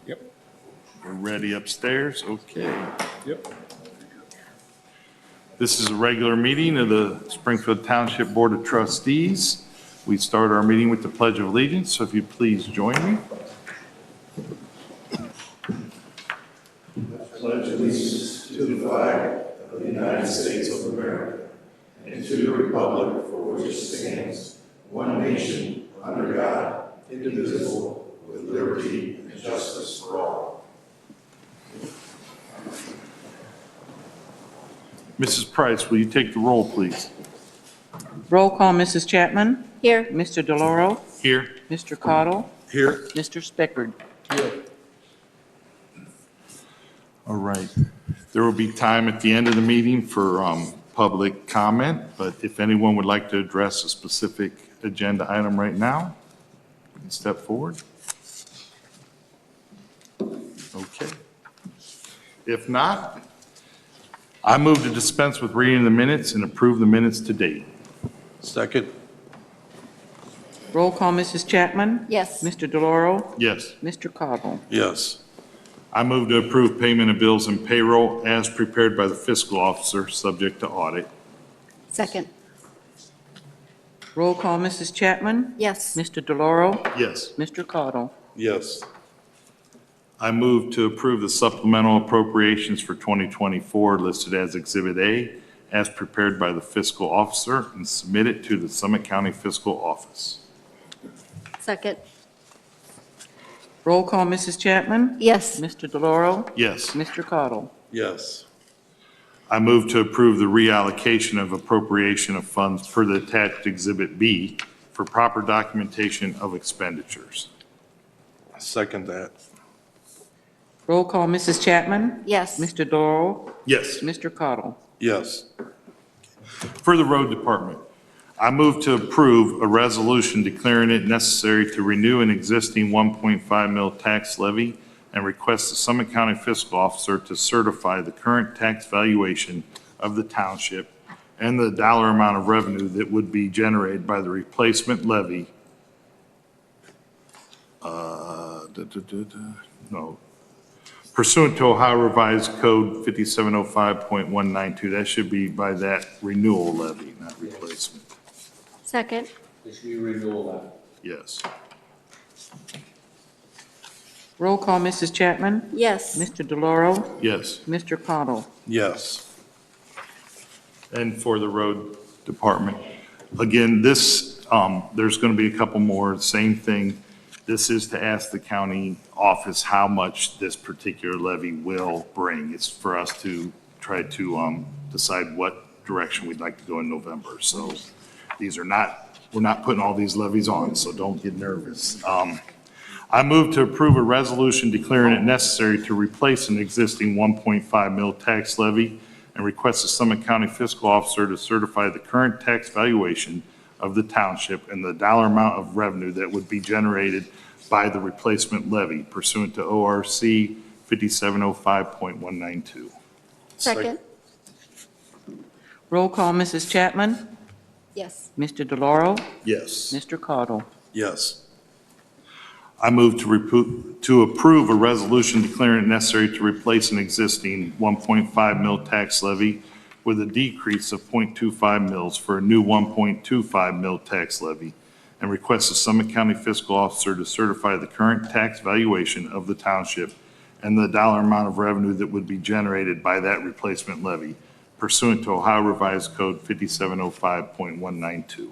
Yep. We're ready upstairs? Okay. Yep. This is a regular meeting of the Springfield Township Board of Trustees. We start our meeting with the Pledge of Allegiance, so if you please join me. Pledge allegiance to the flag of the United States of America and to the republic for which it stands, one nation, under God, indivisible, with liberty and justice for all. Mrs. Price, will you take the roll, please? Roll call, Mrs. Chapman. Here. Mr. DeLauro. Here. Mr. Cottle. Here. Mr. Spickard. All right. There will be time at the end of the meeting for public comment, but if anyone would like to address a specific agenda item right now, you can step forward. Okay. If not, I move to dispense with reading the minutes and approve the minutes to date. Second. Roll call, Mrs. Chapman. Yes. Mr. DeLauro. Yes. Mr. Cottle. Yes. I move to approve payment of bills and payroll as prepared by the fiscal officer, subject to audit. Second. Roll call, Mrs. Chapman. Yes. Mr. DeLauro. Yes. Mr. Cottle. Yes. I move to approve the supplemental appropriations for 2024 listed as Exhibit A as prepared by the fiscal officer and submit it to the Summit County Fiscal Office. Second. Roll call, Mrs. Chapman. Yes. Mr. DeLauro. Yes. Mr. Cottle. Yes. I move to approve the reallocation of appropriation of funds per the attached Exhibit B for proper documentation of expenditures. Second that. Roll call, Mrs. Chapman. Yes. Mr. DeLauro. Yes. Mr. Cottle. Yes. For the road department, I move to approve a resolution declaring it necessary to renew an existing 1.5 mil tax levy and request the Summit County Fiscal Officer to certify the current tax valuation of the township and the dollar amount of revenue that would be generated by the replacement levy. Pursuant to Ohio Revised Code 5705.192, that should be by that renewal levy, not replacement. Second. It should be renewal levy. Yes. Roll call, Mrs. Chapman. Yes. Mr. DeLauro. Yes. Mr. Cottle. Yes. And for the road department, again, this, there's going to be a couple more, same thing. This is to ask the county office how much this particular levy will bring. It's for us to try to decide what direction we'd like to go in November. So these are not, we're not putting all these levies on, so don't get nervous. I move to approve a resolution declaring it necessary to replace an existing 1.5 mil tax levy and request the Summit County Fiscal Officer to certify the current tax valuation of the township and the dollar amount of revenue that would be generated by the replacement levy pursuant to ORC 5705.192. Second. Roll call, Mrs. Chapman. Yes. Mr. DeLauro. Yes. Mr. Cottle. Yes. I move to approve a resolution declaring it necessary to replace an existing 1.5 mil tax levy with a decrease of 0.25 mils for a new 1.25 mil tax levy and request the Summit County Fiscal Officer to certify the current tax valuation of the township and the dollar amount of revenue that would be generated by that replacement levy pursuant to Ohio Revised Code 5705.192.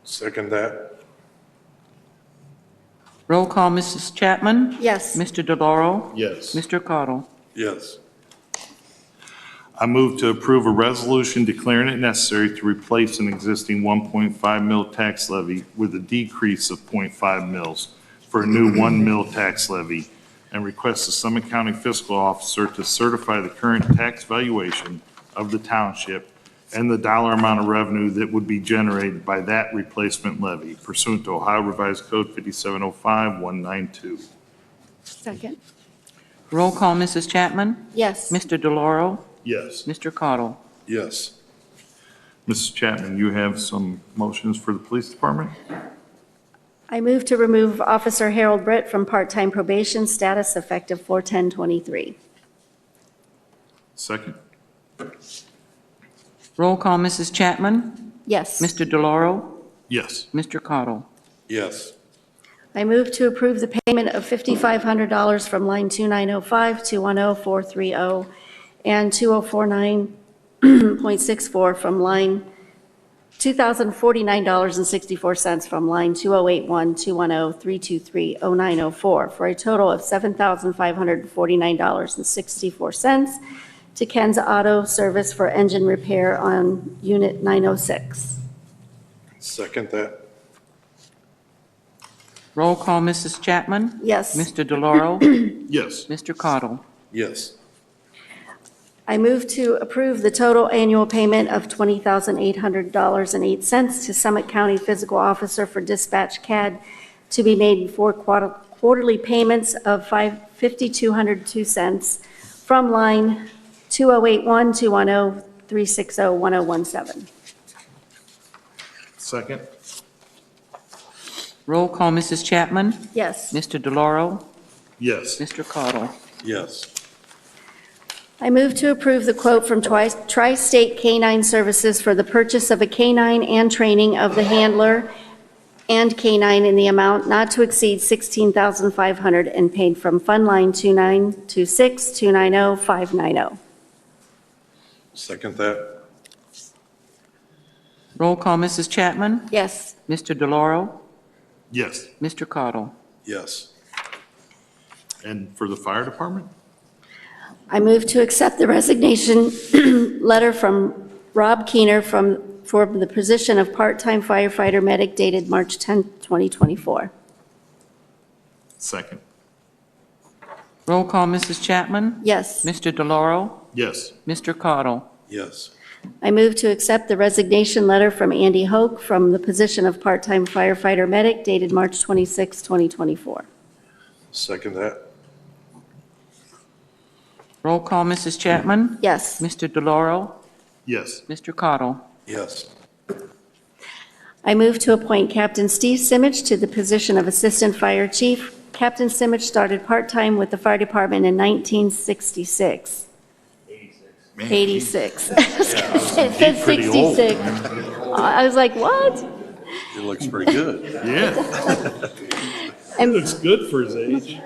Second that. Roll call, Mrs. Chapman. Yes. Mr. DeLauro. Yes. Mr. Cottle. Yes. I move to approve a resolution declaring it necessary to replace an existing 1.5 mil tax levy with a decrease of 0.5 mils for a new 1 mil tax levy and request the Summit County Fiscal Officer to certify the current tax valuation of the township and the dollar amount of revenue that would be generated by that replacement levy pursuant to Ohio Revised Code 5705.192. Second. Roll call, Mrs. Chapman. Yes. Mr. DeLauro. Yes. Mr. Cottle. Yes. Mrs. Chapman, you have some motions for the police department? I move to remove Officer Harold Britt from part-time probation status effective 4/10/23. Second? Roll call, Mrs. Chapman? Yes. Mr. DeLauro? Yes. Mr. Cottle? Yes. I move to approve the payment of $5,500 from line 2905, 210430, and 2049.64 from line $2,049.64 from line 2081, 210, 323, 0904, for a total of $7,549.64 to Ken's Auto Service for engine repair on Unit 906. Second that. Roll call, Mrs. Chapman? Yes. Mr. DeLauro? Yes. Mr. Cottle? Yes. I move to approve the total annual payment of $20,800.08 to Summit County Physical Officer for dispatch CAD to be made in 4 quarterly payments of $5,202 from line 2081, 210, 360, 1017. Second? Roll call, Mrs. Chapman? Yes. Mr. DeLauro? Yes. Mr. Cottle? Yes. I move to approve the quote from Tri-State Canine Services for the purchase of a canine and training of the handler and canine in the amount not to exceed $16,500 and paid from Fund Line 2926-290-590. Second that. Roll call, Mrs. Chapman? Yes. Mr. DeLauro? Yes. Mr. Cottle? Yes. And for the fire department? I move to accept the resignation letter from Rob Keener for the position of part-time firefighter medic dated March 10, 2024. Second? Roll call, Mrs. Chapman? Yes. Mr. DeLauro? Yes. Mr. Cottle? Yes. I move to accept the resignation letter from Andy Hoke from the position of part-time firefighter medic dated March 26, 2024. Second that. Roll call, Mrs. Chapman? Yes. Mr. DeLauro? Yes. Mr. Cottle? Yes. I move to appoint Captain Steve Simich to the position of Assistant Fire Chief. Captain Simich started part-time with the fire department in 1966. 86. It said pretty old. 66. I was like, what? It looks pretty good. Yeah. And Looks good for his age.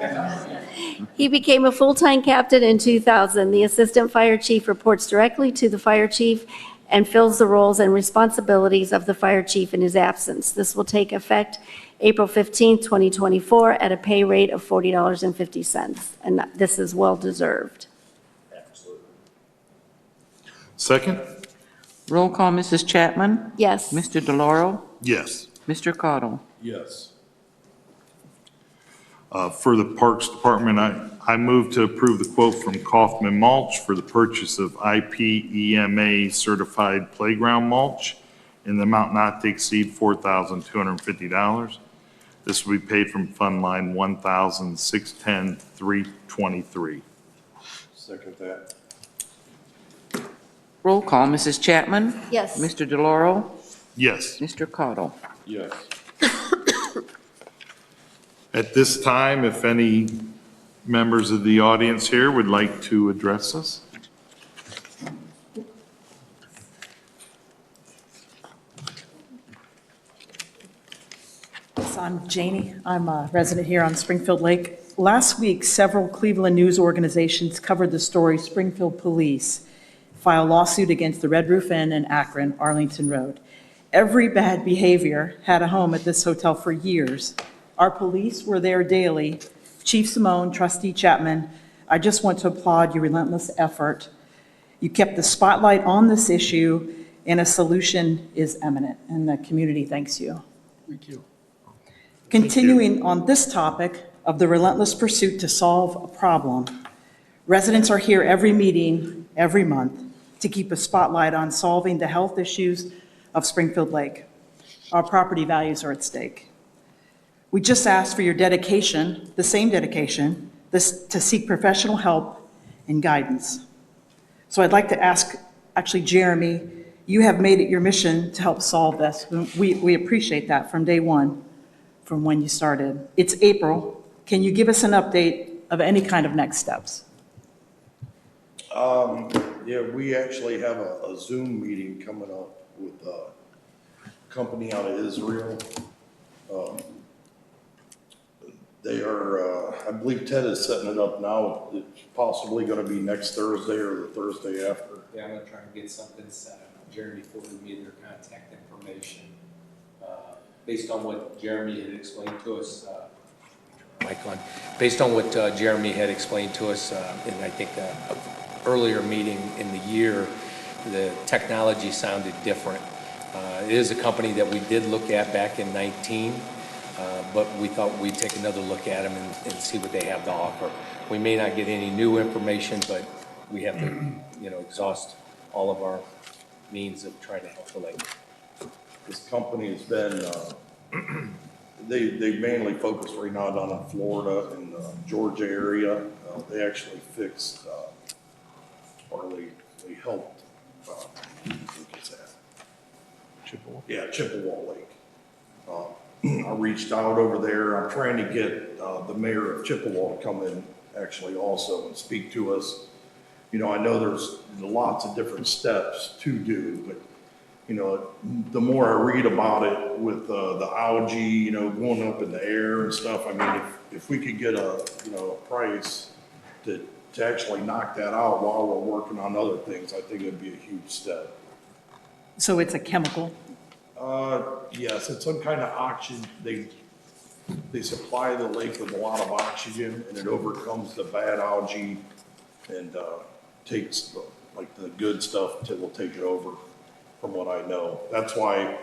he became a full-time captain in 2000. The Assistant Fire Chief reports directly to the Fire Chief and fills the roles and responsibilities of the Fire Chief in his absence. This will take effect April 15, 2024, at a pay rate of $40.50, and this is well-deserved. Second? Roll call, Mrs. Chapman? Yes. Mr. DeLauro? Yes. Mr. Cottle? Yes. For the Parks Department, I move to approve the quote from Kaufman Mulch for the purchase of IPEMA certified playground mulch in the amount not to exceed $4,250. This will be paid from Fund Line 1,610,323. Second that. Roll call, Mrs. Chapman? Yes. Mr. DeLauro? Yes. Mr. Cottle? Yes. At this time, if any members of the audience here would like to address us? So I'm Janie. I'm a resident here on Springfield Lake. Last week, several Cleveland news organizations covered the story Springfield Police file lawsuit against the Red Roof Inn in Akron, Arlington Road. Every bad behavior had a home at this hotel for years. Our police were there daily. Chief Simone, Trustee Chapman, I just want to applaud your relentless effort. You kept the spotlight on this issue, and a solution is imminent, and the community thanks you. Thank you. Continuing on this topic of the relentless pursuit to solve a problem, residents are here every meeting, every month, to keep a spotlight on solving the health issues of Springfield Lake. Our property values are at stake. We just asked for your dedication, the same dedication, to seek professional help and guidance. So I'd like to ask, actually, Jeremy, you have made it your mission to help solve this. We appreciate that from day one. from when you started. It's April. Can you give us an update of any kind of next steps? Yeah, we actually have a Zoom meeting coming up with a company out of Israel. They are, I believe Ted is setting it up now. It's possibly going to be next Thursday or the Thursday after. Yeah, I'm gonna try and get something set up. Jeremy forwarded me their contact information. Based on what Jeremy had explained to us, based on what Jeremy had explained to us in, I think, an earlier meeting in the year, the technology sounded different. It is a company that we did look at back in 19, but we thought we'd take another look at them and see what they have to offer. We may not get any new information, but we have to, exhaust all of our means of trying to help the lake. This company has been, they mainly focus right now down in Florida and Georgia area. They actually fixed, or they helped, what's that? Chippewa? Yeah, Chippewa Lake. I reached out over there. I'm trying to get the mayor of Chippewa to come in actually also and speak to us. I know there's lots of different steps to do, but the more I read about it with the algae, going up in the air and stuff, I mean, if we could get a price to actually knock that out while we're working on other things, I think it'd be a huge step. So it's a chemical? Yes, it's some kind of oxygen. They supply the lake with a lot of oxygen, and it overcomes the bad algae and takes the good stuff until we'll take it over, from what I know. That's why,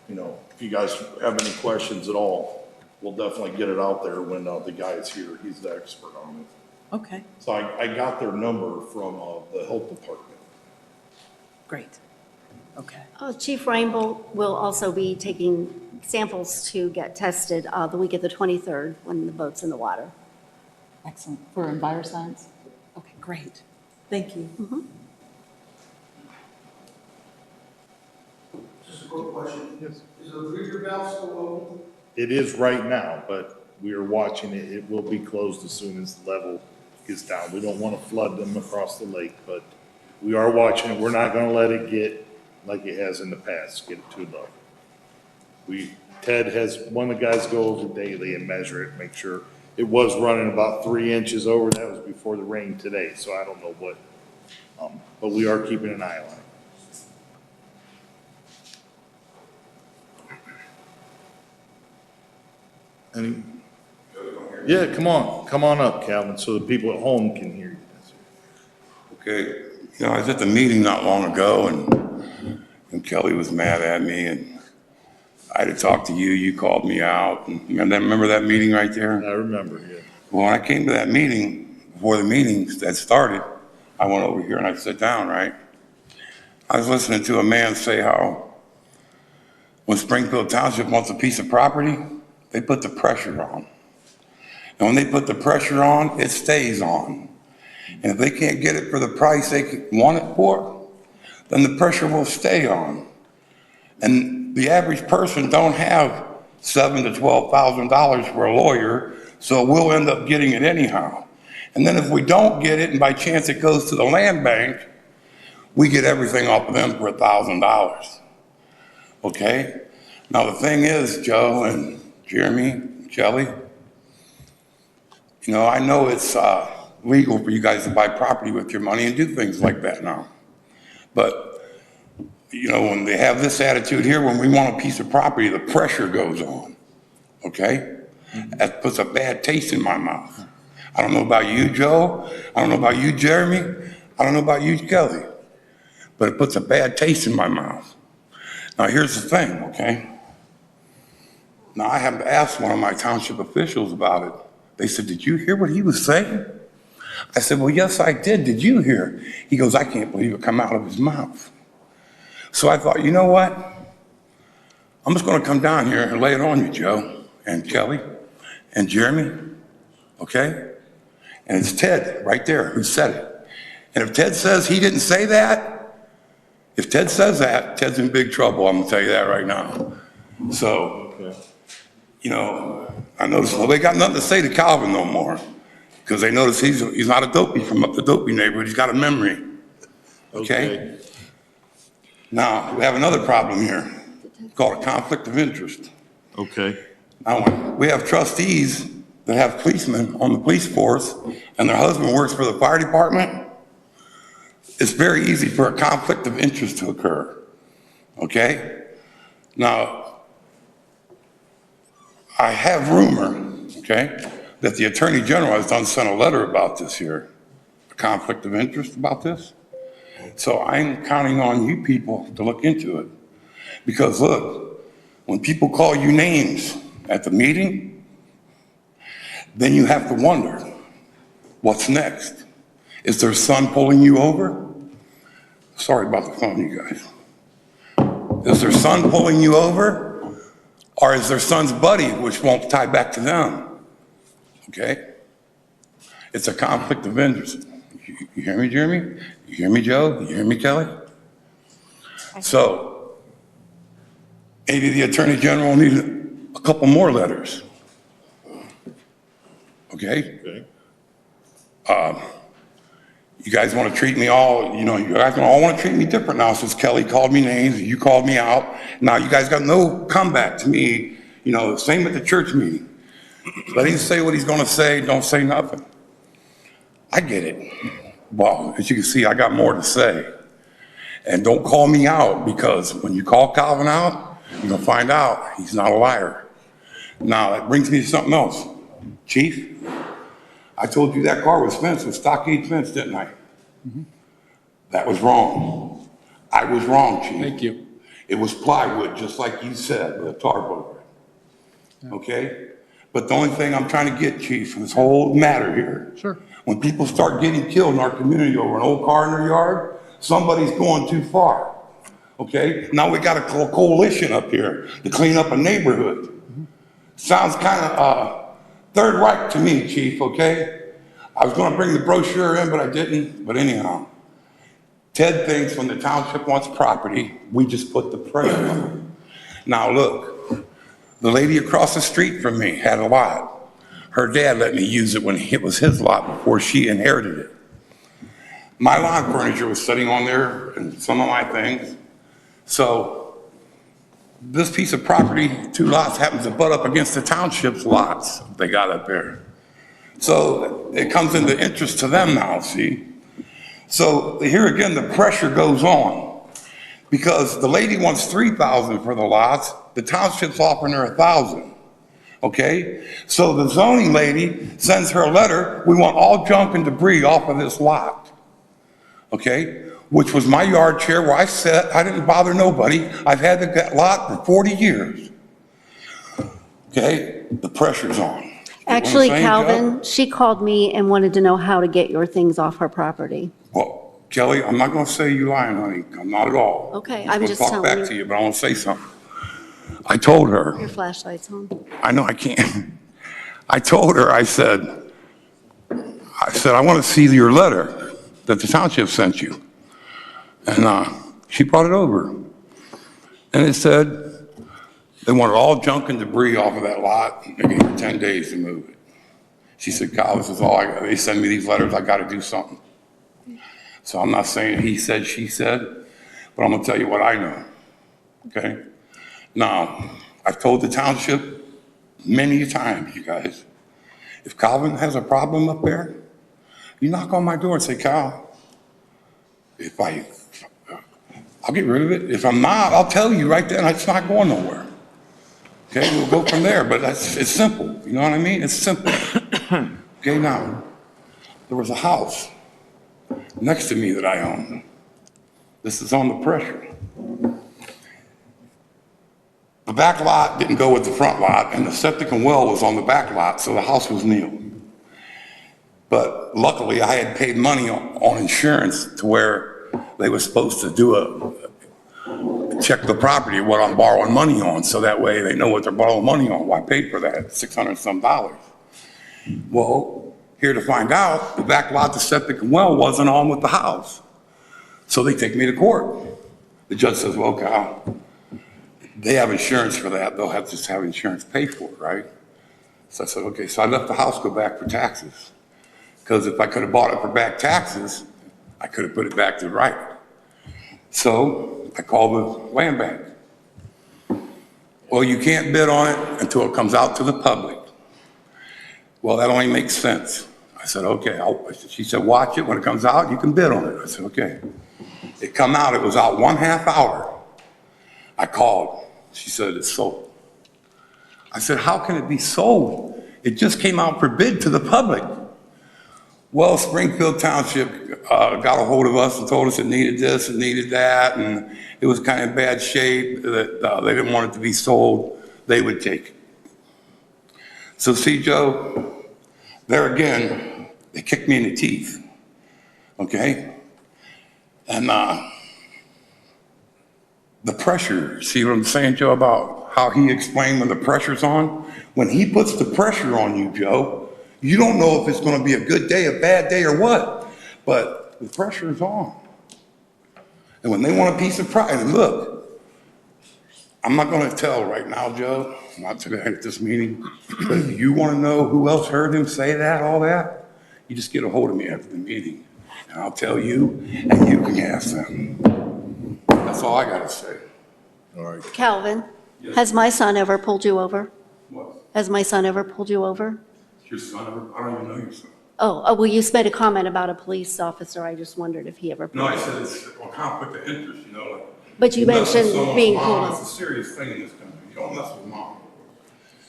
if you guys have any questions at all, we'll definitely get it out there when the guy is here. He's the expert on it. Okay, So I got their number from the health department. great. Okay. Chief Rainbow will also be taking samples to get tested the week of the 23rd when the boat's in the water. Excellent. For EnviroScience? Okay, great. Thank you. Just a quick question. Yes. Is the breather valve still open? It is right now, but we are watching it. It will be closed as soon as the level gets down. We don't want to flood them across the lake, but we are watching it. We're not going to let it get like it has in the past, get it too low. Ted has one of the guys go over daily and measure it, make sure. It was running about 3 inches over. That was before the rain today, so I don't know what, but we are keeping an eye on it. Yeah, come on up, Calvin, so the people at home can hear you. Okay, I was at the meeting not long ago and Kelly was mad at me and I had to talk to you, you called me out. And remember that meeting right there? I remember, yeah. Well, when I came to that meeting, before the meeting that started, I went over here and I sat down, right? I was listening to a man say how when Springfield Township wants a piece of property, they put the pressure on. And when they put the pressure on, it stays on. And if they can't get it for the price they want it for, then the pressure will stay on. And the average person don't have $7,000 to $12,000 for a lawyer, so we'll end up getting it anyhow. And then if we don't get it, and by chance it goes to the land bank, we get everything off of them for $1,000. Okay? Now the thing is, Joe and Jeremy, Kelly, I know it's legal for you guys to buy property with your money and do things like that now. But, when they have this attitude here, when we want a piece of property, the pressure goes on, okay? That puts a bad taste in my mouth. I don't know about you, Joe. I don't know about you, Jeremy. I don't know about you, Kelly. But it puts a bad taste in my mouth. Now, here's the thing, okay? Now, I have asked one of my township officials about it. They said, did you hear what he was saying? I said, well, yes, I did. Did you hear? He goes, I can't believe it come out of his mouth. So I thought, you know what? I'm just going to come down here and lay it on you, Joe and Kelly and Jeremy, okay? And it's Ted right there who said it. And if Ted says he didn't say that, if Ted says that, Ted's in big trouble. I'm going to tell you that right now. So, you know, I noticed, well, they got nothing to say to Calvin no more, because they notice he's not a dopey from up the dopey neighborhood. He's got a memory. Okay? Now, we have another problem here called a conflict of interest. Okay. Now, when we have trustees that have policemen on the police force and their husband works for the fire department, it's very easy for a conflict of interest to occur. Okay? Now, I have rumor, okay, that the Attorney General has sent a letter about this here, a conflict of interest about this. So I'm counting on you people to look into it. Because look, when people call you names at the meeting, then you have to wonder, what's next? Is their son pulling you over? Sorry about the phone, you guys. Is their son pulling you over? Or is their son's buddy, which won't tie back to them? Okay? It's a conflict of interest. You hear me, Jeremy? You hear me, Joe? You hear me, Kelly? So, maybe the Attorney General will need a couple more letters. Okay? You guys want to treat me all, you know, you guys all want to treat me different now since Kelly called me names, you called me out. Now you guys got no comeback to me, you know, same at the church meeting. Let him say what he's going to say, don't say nothing. I get it. Well, as you can see, I got more to say. And don't call me out, because when you call Calvin out, you're going to find out he's not a liar. Now, that brings me to something else. Chief, I told you that car was fenced with stockade fence, didn't I? Mm-hmm. That was wrong. I was wrong, Chief. Thank you. It was plywood, just like you said, with a tarp over it. Okay? But the only thing I'm trying to get, Chief, from this whole matter here, Sure. when people start getting killed in our community over an old car in their yard, somebody's going too far. Okay? Now we got a coalition up here to clean up a neighborhood. Mm-hmm. Sounds kind of Third Reich to me, Chief, okay? I was going to bring the brochure in, but I didn't. But anyhow, Ted thinks when the township wants property, we just put the pressure on them. Now look, the lady across the street from me had a lot. Her dad let me use it when it was his lot before she inherited it. My lawn furniture was sitting on there and some of my things. So this piece of property, 2 lots, happens to butt up against the township's lots they got up there. So it comes into interest to them now, see? So here again, the pressure goes on, because the lady wants $3,000 for the lots, the township's offering her $1,000, okay? So the zoning lady sends her a letter, we want all junk and debris off of this lot, okay? Which was my yard chair where I sat. I didn't bother nobody. I've had that lot for 40 years. Okay? The pressure's on. Actually, saying, Calvin, Joe? she called me and wanted to know how to get your things off her property. Well, Kelly, I'm not going to say you lying, honey. I'm not at all. Okay, I'm I'm just talk telling back you. to you, but I want to say something. I told her. Your flashlight's on. I know I can't. I told her, I said, I want to see your letter that the township sent you. And she brought it over. And it said they wanted all junk and debris off of that lot. They gave her 10 days to move it. She said, Kyle, this is all I got. They send me these letters. I got to do something. So I'm not saying he said, she said, but I'm going to tell you what I know. Okay? Now, I've told the township many times, you guys, if Calvin has a problem up there, you knock on my door and say, Kyle, I'll get rid of it. If I'm not, I'll tell you right then, it's not going nowhere. Okay, we'll go from there, but it's simple. You know what I mean? It's simple. Okay, now, there was a house next to me that I own. This is on the pressure. The back lot didn't go with the front lot, and the septic and well was on the back lot, so the house was nil. But luckily, I had paid money on insurance to where they were supposed to check the property, what I'm borrowing money on, so that way they know what they're borrowing money on. Well, I paid for that, $600 and some. Well, here to find out, the back lot, the septic and well wasn't on with the house. So they take me to court. The judge says, well, Kyle, they have insurance for that. They'll have just have insurance pay for it, right? So I said, okay. So I left the house, go back for taxes. Because if I could have bought it for back taxes, I could have put it back to right. So I called the land bank. Well, you can't bid on it until it comes out to the public. Well, that only makes sense. I said, okay. She said, watch it. When it comes out, you can bid on it. I said, okay. It come out. It was out 1/2 hour. I called. She said, it's sold. I said, how can it be sold? It just came out for bid to the public. Well, Springfield Township got a hold of us and told us it needed this and needed that, and it was kind of in bad shape, that they didn't want it to be sold. They would take it. So see, Joe, there again, they kicked me in the teeth, okay? And the pressure, see what I'm saying, Joe, about how he explained when the pressure's on? When he puts the pressure on you, Joe, you don't know if it's going to be a good day, a bad day, or what, but the pressure is on. And when they want a piece of pride, and look, I'm not going to tell right now, Joe, not today at this meeting, but if you want to know who else heard him say that, all that, you just get a hold of me after the meeting, and I'll tell you, and you can ask them. That's all I got to say. All right. Calvin, has my son ever pulled you over? What? Has my son ever pulled you over? Your son? I don't even know your son. Oh, well, you made a comment about a police officer. I just wondered if he ever. No, I said it's a conflict of interest, you know. Like, But you mess with mentioned someone's being mom, pulled It's over. a serious thing in this country. You don't mess with mom.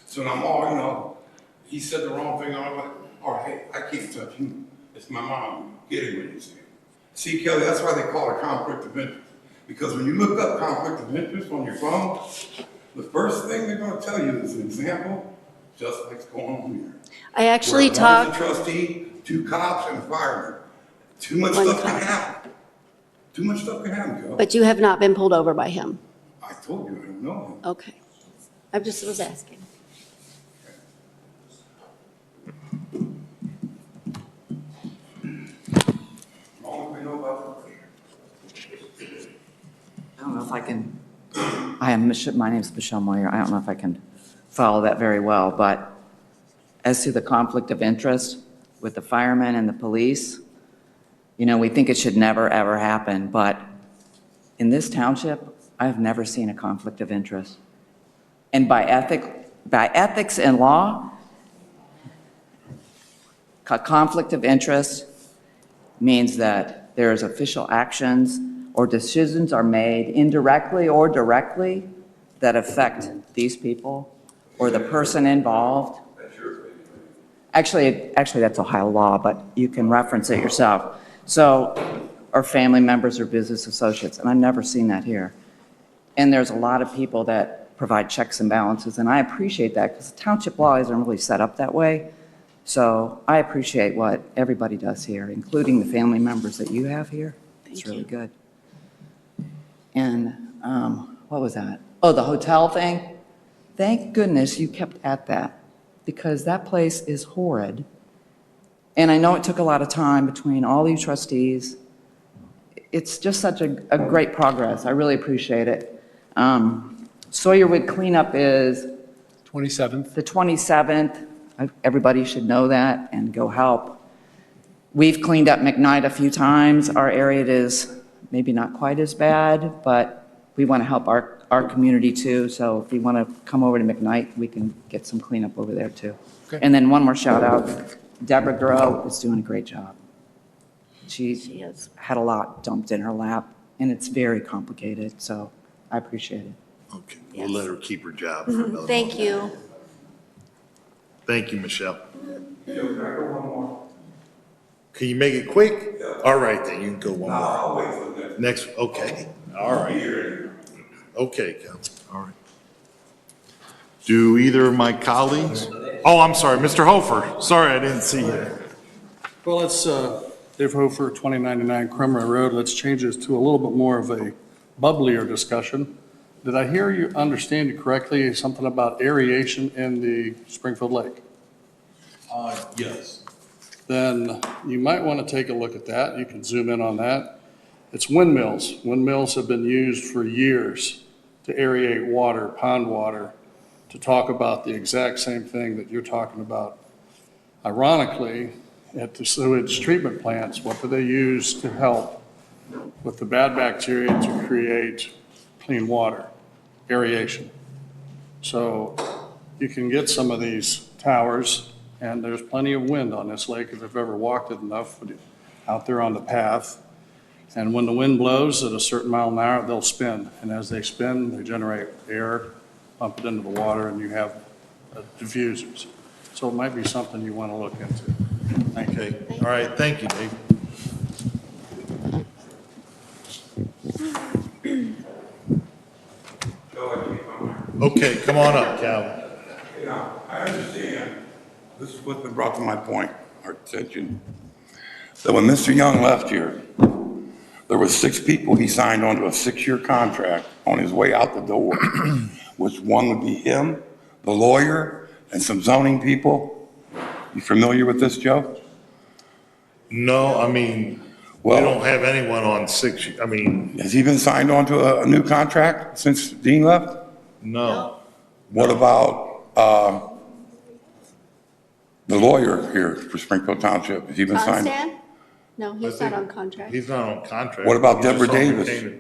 So I'm all, you know, he said the wrong thing. I was like, all right, I can't touch him. It's my mom. Get him when you see him. See, Kelly, that's why they call it a conflict of interest. Because when you look up conflict of interest on your phone, the first thing they're going to tell you is an example, just like it's going on here. I actually Where talked. One is a trustee, 2 cops, and a fireman. Too much One stuff can cop. happen. Too much stuff can happen, Joe. But you have not been pulled over by him. I told you, I don't know him. Okay. I just was asking. All we know about the I don't know if I can, my name's Michelle Moyer. I don't know if I can follow that very well, but as to the conflict of interest with the firemen and the police, you know, we think it should never, ever happen, but in this township, I've never seen a conflict of interest. And by ethics and law, a conflict of interest means that there's official actions or decisions are made indirectly or directly that affect these people or the person involved. Actually, that's Ohio law, but you can reference it yourself. So, or family members or business associates, and I've never seen that here. And there's a lot of people that provide checks and balances, and I appreciate that because township law isn't really set up that way. So I appreciate what everybody does here, including the family members that you have here. It's really good. And what was that? Oh, the hotel thing. Thank goodness you kept at that because that place is horrid. And I know it took a lot of time between all you trustees. It's just such a great progress. I really appreciate it. Sawyerwood cleanup is 27th. the 27th. Everybody should know that and go help. We've cleaned up McKnight a few times. Our area is maybe not quite as bad, but we want to help our community too. So if you want to come over to McKnight, we can get some cleanup over there too. Okay. And then one more shout out. Deborah Grow is doing a great job. She is. had a lot dumped in her lap and it's very complicated. So I appreciate it. Okay, Yes. we'll let her keep her job for another month. Thank you. Thank you, Michelle. Joe, can I go one more? Can you make it quick? All right, then, you can go one No, more. I'll wait for the next. Next, okay, all right, Here. okay, Council, all right. Do either of my colleagues? Oh, I'm sorry, Mr. Hofer, sorry, I didn't see you. Well, it's Dave Hofer, 2099 Cremery Road. Let's change this to a little bit more of a bubblier discussion. Did I hear you, understand you correctly, something about aeration in the Springfield Lake? Yes. Then you might want to take a look at that. You can zoom in on that. It's windmills. Windmills have been used for years to aerate water, pond water, to talk about the exact same thing that you're talking about. Ironically, at the sewage treatment plants, what do they use to help with the bad bacteria to create clean water? Aeration. So you can get some of these towers, and there's plenty of wind on this lake if you've ever walked it enough out there on the path. And when the wind blows at a certain mile an hour, they'll spin. And as they spin, they generate air, pump it into the water, and you have diffusers. So it might be something you want to look into. Thank you. Okay, all right, thank you, Dave. Okay, come on up, Calvin. Yeah, I understand. This is what's been brought to my point, our attention. So when Mr. Young left here, there were 6 people he signed onto a 6-year contract on his way out the door, which one would be him, the lawyer, and some zoning people. You familiar with this, Joe? No, I mean, we Well- don't have anyone on 6, I mean, Has he been signed onto a new contract since Dean left? no. What about the lawyer here for Springfield Township? Has he been signed? Stan? No, he's not on contract. He's not on contract. What about He's just Deborah on Davis? retainer.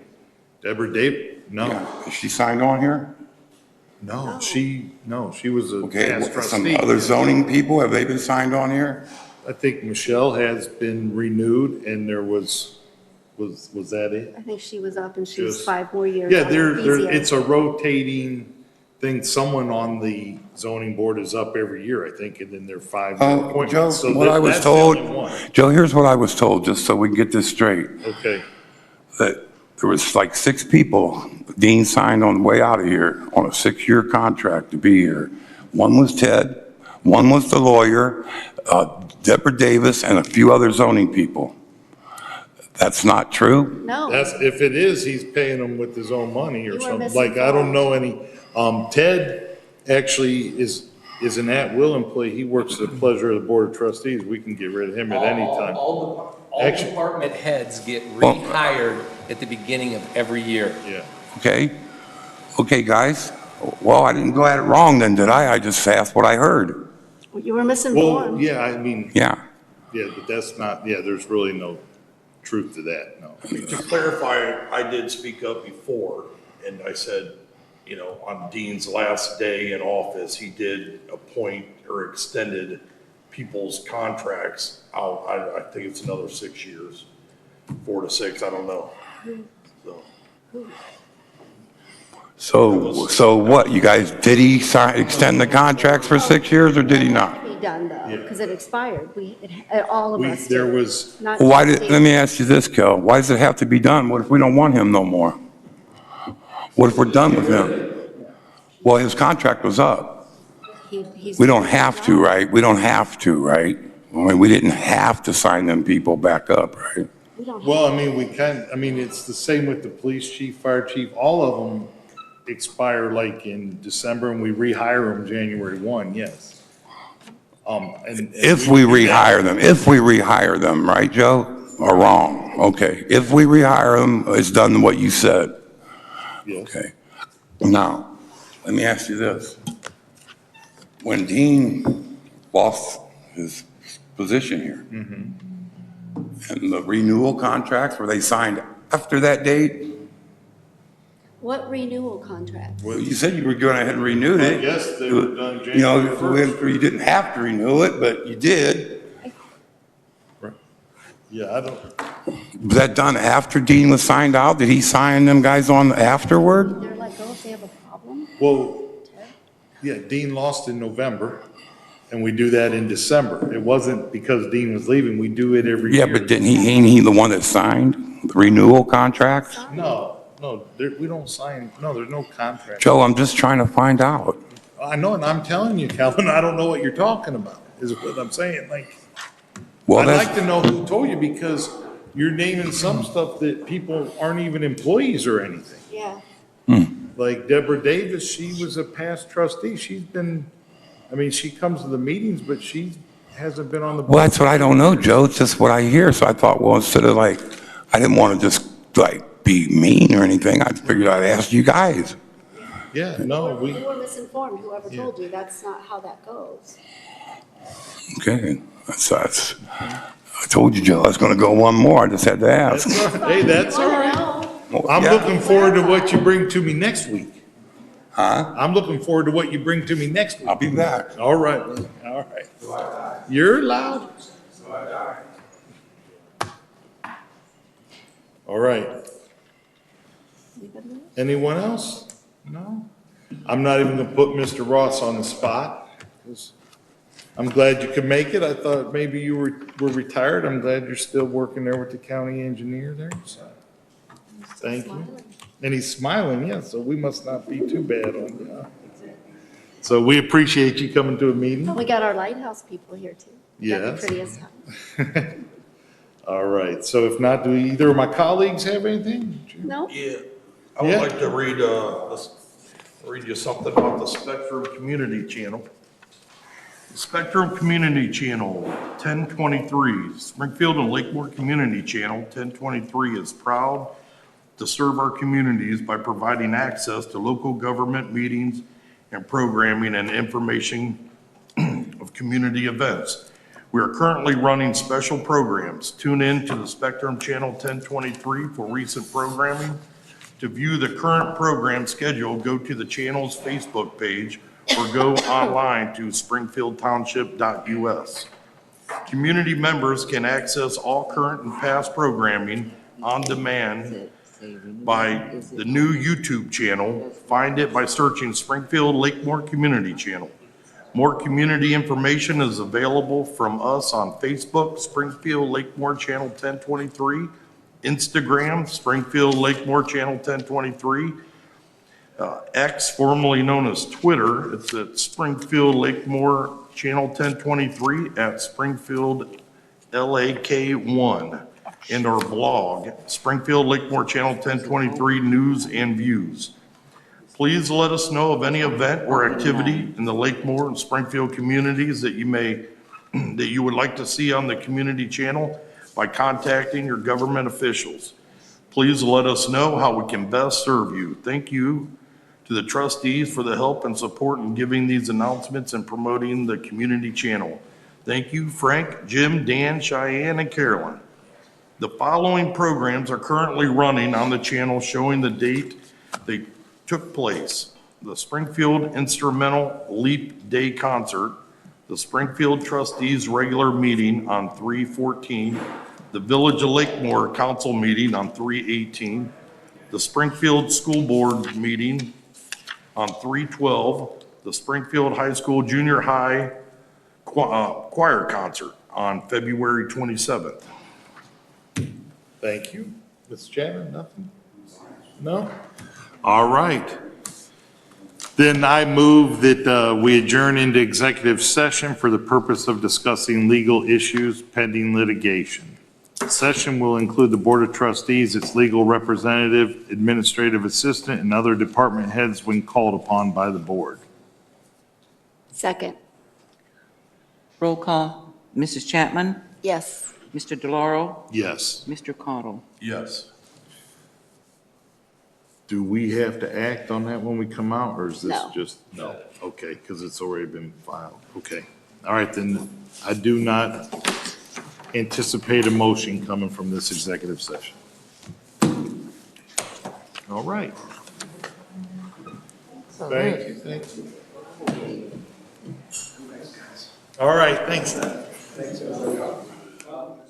Deborah Davis? No, Yeah. Is she signed on here? no, she was a Okay, past some trustee. other zoning people, have they been signed on here? I think Michelle has been renewed, and there was that it? I think she was up and she's Just- 5 more years. Yeah, on there, BZA. it's a rotating thing. Someone on the zoning board is up every year, I think, and then they're 5-year Joe, appointments. So what I was that's the only told, one. Joe, here's what I was told, just so we can get this straight, Okay, that there was like 6 people Dean signed on the way out of here on a 6-year contract to be here. One was Ted, one was the lawyer, Deborah Davis, and a few other zoning people. That's not true? No, that's, if it is, he's paying them with his own money You or were something. Like, I don't know any, Ted actually is an at-will employee. He works at the pleasure of the Board of Trustees. We can get rid of him at any time. All Actually- department heads get rehired at the beginning of every year. Yeah. Okay? Okay, guys. Well, I didn't go at it wrong then, did I? I just asked what I heard. you were Well, misinformed. yeah, I mean, Yeah. yeah, but that's not, yeah, there's really no truth to that, no. To clarify, I did speak up before, and I said, on Dean's last day in office, he did appoint or extended people's contracts out. I think it's another 6 years, 4 to 6, I don't know. So what, you guys, did he extend the contracts for 6 years or did he not? Be done though, because it expired. All of us There did. was, Not Why just let me ask you this, Kel. Why does it have to be done? What if we don't want him no more? What if we're done with him? Well, his contract was up. he's- We don't have to, right? We don't have to, right? I mean, we didn't have to sign them people back up, right? We don't have- well, I mean, it's the same with the police chief, fire chief, all of them expire like in December and we rehire them January 1, yes. And If we rehire them, right, Joe? Or wrong? Okay. If we rehire them, it's done what you said. Yes. Okay. Now, let me ask you this. When Dean lost his position here, and the renewal contracts, were they signed after that date? What renewal contract? Well, you said you were going ahead and renewed it. Yes, they were done You know, January 1st. you didn't have to renew it, but you did. Yeah, I don't, Was that done after Dean was signed out? Did he sign them guys on afterward? They're like, oh, if they have a problem? well, yeah, Dean lost in November and we do that in December. It wasn't because Dean was leaving, we do it every year. Yeah, but ain't he the one that signed the renewal contract? No, we don't sign, no, there's no contract. Joe, I'm just trying to find out. I know, and I'm telling you, Calvin, I don't know what you're talking about, is what I'm saying, like. Well, I'd like that's, to know who told you because you're naming some stuff that people aren't even employees or anything. Yeah. Like Deborah Davis, she was a past trustee. She's been, I mean, she comes to the meetings, but she hasn't been on the board. well, that's what I don't know, Joe. It's just what I hear. So I thought, well, instead of like, I didn't want to just like be mean or anything. I figured I'd ask you guys. Yeah, no, You were misinformed, whoever told you. That's not how that goes. Okay, I told you, Joe, I was gonna go one more, I just had to ask. hey, that's all right. Well, I'm yeah. looking forward to what you bring to me next week. Huh? I'm looking forward to what you bring to me next week. I'll be back. All right, all right. You're loud. All right. Anyone else? No? I'm not even gonna put Mr. Ross on the spot. I'm glad you could make it. I thought maybe you were retired. I'm glad you're still working there with the county engineer there, so. Thank you. And he's smiling, yeah, so we must not be too bad on you. So we appreciate you coming to a meeting. We got our lighthouse people here too. Yes. That'd be pretty as time. All right, so if not, do either of my colleagues have anything? No? Yeah, I would Yeah. like to read you something about the Spectrum Community Channel. The Spectrum Community Channel 1023, Springfield and Lakemore Community Channel 1023 is proud to serve our communities by providing access to local government meetings and programming and information of community events. We are currently running special programs. Tune in to the Spectrum Channel 1023 for recent programming. To view the current program schedule, go to the channel's Facebook page or go online to springfieldtownship.us. Community members can access all current and past programming on demand by the new YouTube channel. Find it by searching Springfield Lakemore Community Channel. More community information is available from us on Facebook, Springfield Lakemore Channel 1023, Instagram, Springfield Lakemore Channel 1023, X, formerly known as Twitter, it's at Springfield Lakemore Channel 1023, at Springfield LAK1, and our blog, Springfield Lakemore Channel 1023 News and Views. Please let us know of any event or activity in the Lakemore and Springfield communities that you would like to see on the community channel by contacting your government officials. Please let us know how we can best serve you. Thank you to the trustees for the help and support in giving these announcements and promoting the community channel. Thank you, Frank, Jim, Dan, Cheyenne, and Carolyn. The following programs are currently running on the channel showing the date they took place: the Springfield Instrumental Leap Day Concert, the Springfield Trustees Regular Meeting on 3/14, the Village of Lakemore Council Meeting on 3/18, the Springfield School Board Meeting on 3/12, the Springfield High School Junior High Choir Concert on February 27th. Thank you. Mr. Chapman, nothing? No? All right. Then I move that we adjourn into executive session for the purpose of discussing legal issues pending litigation. The session will include the Board of Trustees, its legal representative, administrative assistant, and other department heads when called upon by the board. Second. Roll call. Mrs. Chapman? Yes. Mr. DeLauro? Yes. Mr. Caudle? Yes. Do we have to act on that when we come out, or is this No. just? No. Okay, because it's already been filed. Okay. All right, then I do not anticipate a motion coming from this executive session. All right. Thank you, thank you. All right, thanks.